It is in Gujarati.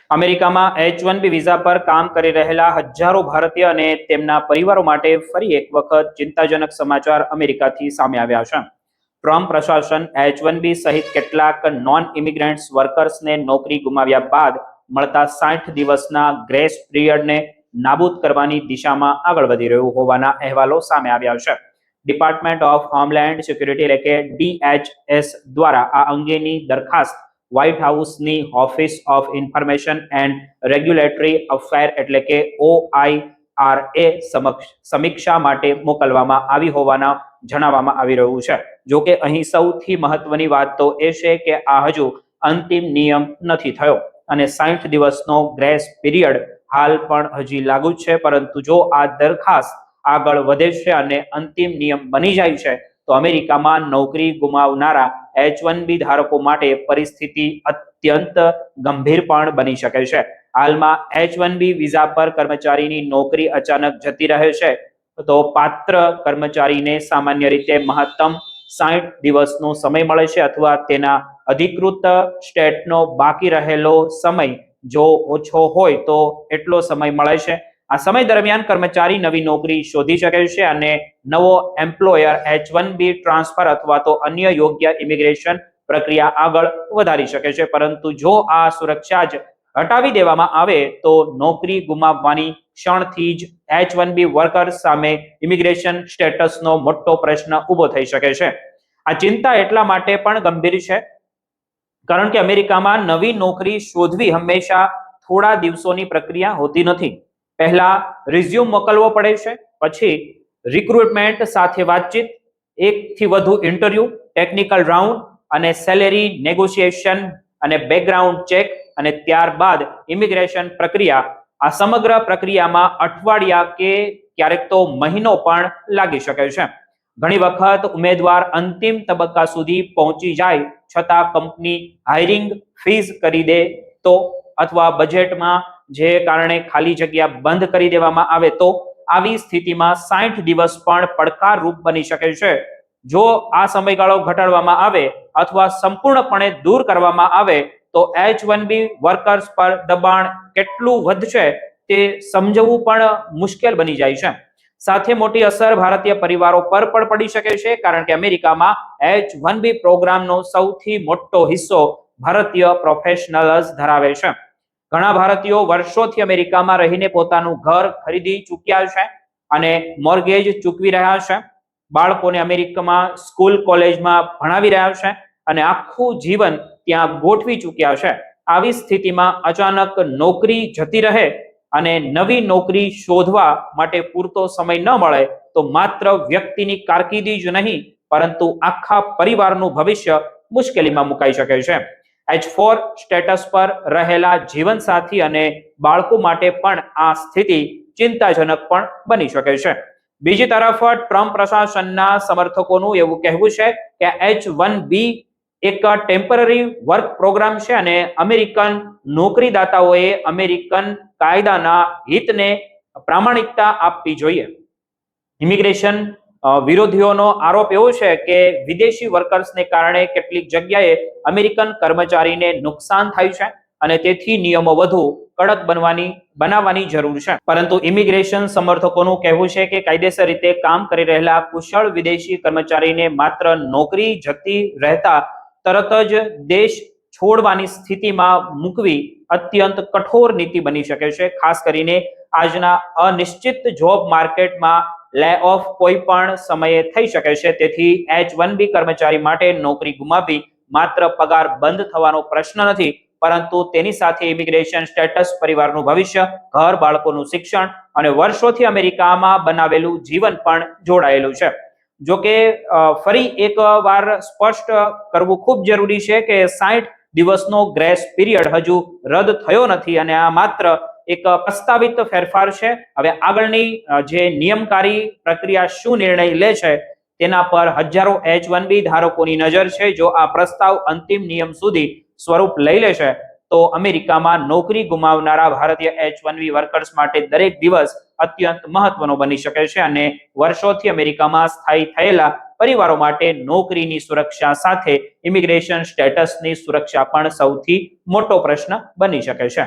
અમેરિકામાં H-1B વિઝા પર કામ કરી રહેલા હજારો ભારતીય અને તેમના પરિવારો માટે ફરી એક વખત ચિંતાજનક સમાચાર અમેરિકાથી સામે આવ્યા છે. ટ્રમ્પ પ્રશાસન H-1B સહિત કેટલાક નોન ઇમિગ્રન્ટ્સ વર્કર્સને નોકરી ગુમાવ્યા બાદ મળતા 60 દિવસના ગ્રેસ પિરિયડને નાબૂદ કરવાની દિશામાં આગળ વધી રહ્યું હોવાના અહેવાલો સામે આવ્યા છે. ડિપાર્ટમેન્ટ ઓફ હોમલેન્ડ સિક્યુરિટી એટલે કે DHS દ્વારા આ અંગેની દરખાસ્ત વ્હાઇટ હાઉસની office of information and regulatory affair એટલે કે OIRA સમીક્ષા માટે મોકલવામાં આવી હોવાના જણાવવામાં આવી રહ્યું છે. જો કે અહીં સૌથી મહત્વની વાત તો એ છે કે આ હજુ અંતિમ નિયમ નથી થયો અને 60 દિવસનો ગ્રેસ પીરિયડ હાલ પણ હજી લાગુ છે. પરંતુ જો આ દરખાસ્ત આગળ વધે છે અને અંતિમ નિયમ બની જાય છે તો અમેરિકામાં નોકરી ગુમાવનારા H-1B ધારકો માટે પરિસ્થિતિ અત્યંત ગંભીર પણ બની શકે છે. હાલમાં H-1B વિઝા પર કર્મચારીની નોકરી અચાનક જતી રહે છે તો પાત્ર કર્મચારીને સામાન્ય રીતે મહત્તમ 60 દિવસનો સમય મળે છે અથવા તેના અધિકૃત સ્ટેટનો બાકી રહેલો સમય જો ઓછો હોય તો એટલો સમય મળે છે. આ સમય દરમિયાન કર્મચારી નવી નોકરી શોધી શકે છે અને નવો એમ્પ્લોયર H-1B ટ્રાન્સફર અથવા તો અન્ય યોગ્ય ઇમિગ્રેશન પ્રક્રિયા આગળ વધારી શકે છે. પરંતુ જો આ સુરક્ષા જ હટાવી દેવામાં આવે તો નોકરી ગુમાવવાની ક્ષણથી જ H-1B વર્કર્સ સામે ઇમિગ્રેશન સ્ટેટસનો મોટો પ્રશ્ન ઊભો થઈ શકે છે. આ ચિંતા એટલા માટે પણ ગંભીર છે કારણ કે અમેરિકામાં નવી નોકરી શોધવી હંમેશા થોડા દિવસોની પ્રક્રિયા હોતી નથી. પહેલા રિઝ્યુમ મોકલવો પડે છે, પછી રિક્રુટમેન્ટ સાથે વાતચીત, એકથી વધુ ઇન્ટરવ્યુ, ટેકનિકલ રાઉન્ડ અને સેલેરી નેગોશિએશન અને બેકગ્રાઉન્ડ ચેક અને ત્યારબાદ ઇમિગ્રેશન પ્રક્રિયા. આ સમગ્ર પ્રક્રિયામાં અઠવાડિયા કે ક્યારેક તો મહિનો પણ લાગી શકે છે. ઘણી વખત ઉમેદવાર અંતિમ તબક્કા સુધી પહોંચી જાય છતાં કંપની હાયરિંગ ફ્રીઝ કરી દે તો અથવા બજેટમાં જે કારણે ખાલી જગ્યા બંધ કરી દેવામાં આવે તો આવી સ્થિતિમાં 60 દિવસ પણ પડકારરૂપ બની શકે છે. જો આ સમયગાળો ઘટાડવામાં આવે અથવા સંપૂર્ણપણે દૂર કરવામાં આવે તો H-1B વર્કર્સ પર દબાણ કેટલું વધશે તે સમજવું પણ મુશ્કેલ બની જાય છે. સાથે મોટી અસર ભારતીય પરિવારો પર પણ પડી શકે છે કારણ કે અમેરિકામાં H-1B પ્રોગ્રામનો સૌથી મોટો હિસ્સો ભારતીય પ્રોફેશનલ્સ ધરાવે છે. ઘણા ભારતીયો વર્ષોથી અમેરિકામાં રહીને પોતાનું ઘર ખરીદી ચૂક્યા છે અને મોર્ગેજ ચૂકવી રહ્યા છે. બાળકોને અમેરિકામાં સ્કૂલ કોલેજમાં ભણાવી રહ્યા છે અને આખું જીવન ત્યાં ગોઠવી ચૂક્યા છે. આવી સ્થિતિમાં અચાનક નોકરી જતી રહે અને નવી નોકરી શોધવા માટે પૂરતો સમય ન મળે તો માત્ર વ્યક્તિની કારકિર્દી જ નહીં પરંતુ આખા પરિવારનું ભવિષ્ય મુશ્કેલીમાં મુકાઈ શકે છે. H-4 સ્ટેટસ પર રહેલા જીવનસાથી અને બાળકો માટે પણ આ સ્થિતિ ચિંતાજનક પણ બની શકે છે. બીજી તરફ ટ્રમ્પ પ્રશાસનના સમર્થકોનું એવું કહેવું છે કે H-1B એક ટેમ્પરરી વર્ક પ્રોગ્રામ છે અને અમેરિકન નોકરીદાતાઓએ અમેરિકન કાયદાના હિતને પ્રામાણિકતા આપવી જોઈએ. ઇમિગ્રેશન વિરોધીઓનો આરોપ એવો છે કે વિદેશી વર્કર્સને કારણે કેટલીક જગ્યાએ અમેરિકન કર્મચારીને નુકસાન થાય છે અને તેથી નિયમો વધુ કડક બનાવવાની જરૂર છે. પરંતુ ઇમિગ્રેશન સમર્થકોનું કહેવું છે કે કાયદેસર રીતે કામ કરી રહેલા કુશળ વિદેશી કર્મચારીને માત્ર નોકરી જતી રહેતા તરત જ દેશ છોડવાની સ્થિતિમાં મૂકવી અત્યંત કઠોર નીતિ બની શકે છે. ખાસ કરીને આજના અનિશ્ચિત જોબ માર્કેટમાં લે ઓફ કોઈ પણ સમયે થઈ શકે છે. તેથી H-1B કર્મચારી માટે નોકરી ગુમાવવી માત્ર પગાર બંધ થવાનો પ્રશ્ન નથી પરંતુ તેની સાથે ઇમિગ્રેશન સ્ટેટસ, પરિવારનું ભવિષ્ય, ઘર, બાળકોનું શિક્ષણ અને વર્ષોથી અમેરિકામાં બનાવેલું જીવન પણ જોડાયેલું છે. જો કે ફરી એક વાર સ્પષ્ટ કરવું ખૂબ જરૂરી છે કે 60 દિવસનો ગ્રેસ પીરિયડ હજુ રદ થયો નથી અને આ માત્ર એક પ્રસ્તાવિત ફેરફાર છે. હવે આગળની જે નિયમકારી પ્રક્રિયા શું નિર્ણય લે છે તેના પર હજારો H-1B ધારકોની નજર છે. જો આ પ્રસ્તાવ અંતિમ નિયમ સુધી સ્વરૂપ લઈ લેશે તો અમેરિકામાં નોકરી ગુમાવનારા ભારતીય H-1B વર્કર્સ માટે દરેક દિવસ અત્યંત મહત્વનો બની શકે છે અને વર્ષોથી અમેરિકામાં સ્થાયી થયેલા પરિવારો માટે નોકરીની સુરક્ષા સાથે ઇમિગ્રેશન સ્ટેટસની સુરક્ષા પણ સૌથી મોટો પ્રશ્ન બની શકે છે.